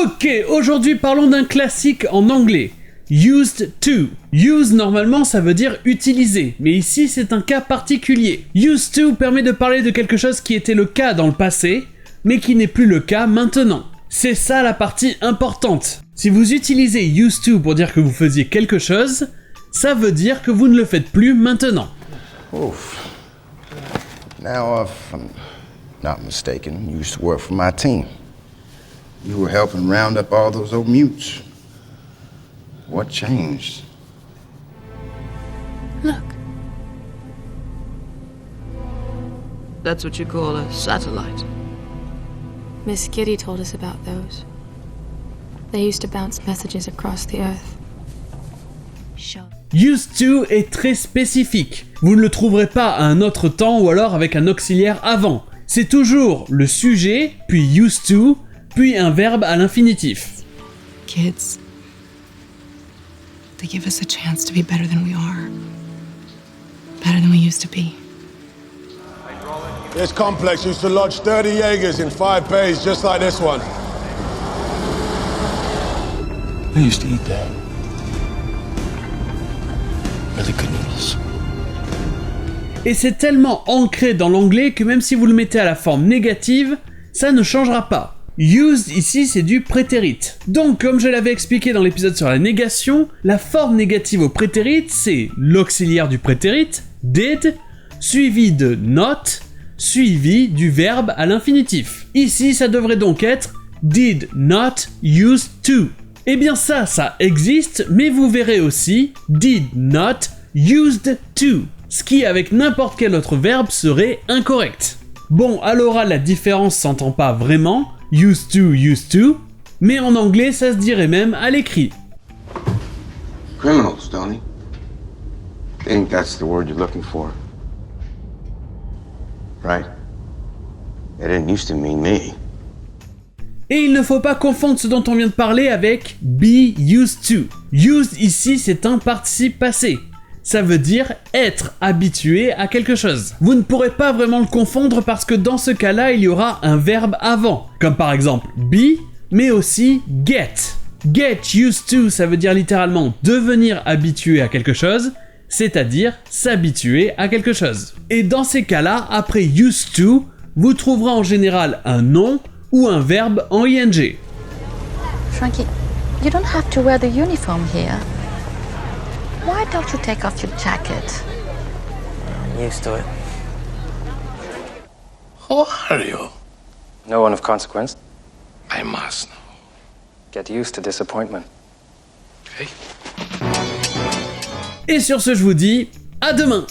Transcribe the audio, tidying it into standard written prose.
Ok, aujourd'hui parlons d'un classique en anglais. Used to. Use normalement ça veut dire utiliser, mais ici c'est un cas particulier. Used to permet de parler de quelque chose qui était le cas dans le passé, mais qui n'est plus le cas maintenant. C'est ça la partie importante. Si vous utilisez used to pour dire que vous faisiez quelque chose, ça veut dire que vous ne le faites plus maintenant. Oof. Now, if I'm not mistaken, you used to work for my team. You were helping round up all those old mutes. What changed? Look. That's what you call a satellite. Miss Kitty told us about those. They used to bounce messages across the earth. Used to est très spécifique. Vous ne le trouverez pas à un autre temps ou alors avec un auxiliaire avant. C'est toujours le sujet, puis used to, puis un verbe à l'infinitif. Kids, they give us a chance to be better than we are. Better than we used to be. This complex used to lodge 30 Jaegers in 5 bays just like this one. I used to eat that. Really good noodles. Et c'est tellement ancré dans l'anglais que même si vous le mettez à la forme négative, ça ne changera pas. Used ici c'est du prétérit. Donc comme je l'avais expliqué dans l'épisode sur la négation, la forme négative au prétérit c'est l'auxiliaire du prétérit, did, suivi de not, suivi du verbe à l'infinitif. Ici ça devrait donc être did not used to. Eh bien ça existe, mais vous verrez aussi did not used to, ce qui avec n'importe quel autre verbe serait incorrect. Bon, à l'oral la différence s'entend pas vraiment, used to, mais en anglais ça se dirait même à l'écrit. Criminals, don't he? I think that's the word you're looking for. Right? It didn't used to mean me. Et il ne faut pas confondre ce dont on vient de parler avec be used to. Used ici c'est un participe passé. Ça veut dire être habitué à quelque chose. Vous ne pourrez pas vraiment le confondre parce que dans ce cas-là, il y aura un verbe avant, comme par exemple be, mais aussi get. Get used to, ça veut dire littéralement devenir habitué à quelque chose, c'est-à-dire s'habituer à quelque chose. Et dans ces cas-là, après used to, vous trouverez en général un nom ou un verbe en ing. Frankie, you don't have to wear the uniform here. Why don't you take off your jacket? I'm used to it. Who are you? No one of consequence. I must know. Get used to disappointment. Okay. Et sur ce, je vous dis à demain!